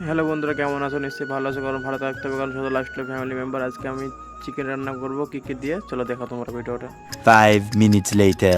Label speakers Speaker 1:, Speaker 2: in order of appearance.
Speaker 1: Hello বন্ধুরা, কেমন আছো? নিশ্চয়ই ভালো আছো, কারণ ভালো থাকতে হবে, কারণ শুধু লাইফস্টাইল ফ্যামিলি মেম্বার। আজকে আমি চিকেন রান্না করবো, কী কী দিয়ে চলো দেখো তোমরা ভিডিওটা।
Speaker 2: 5 minutes later.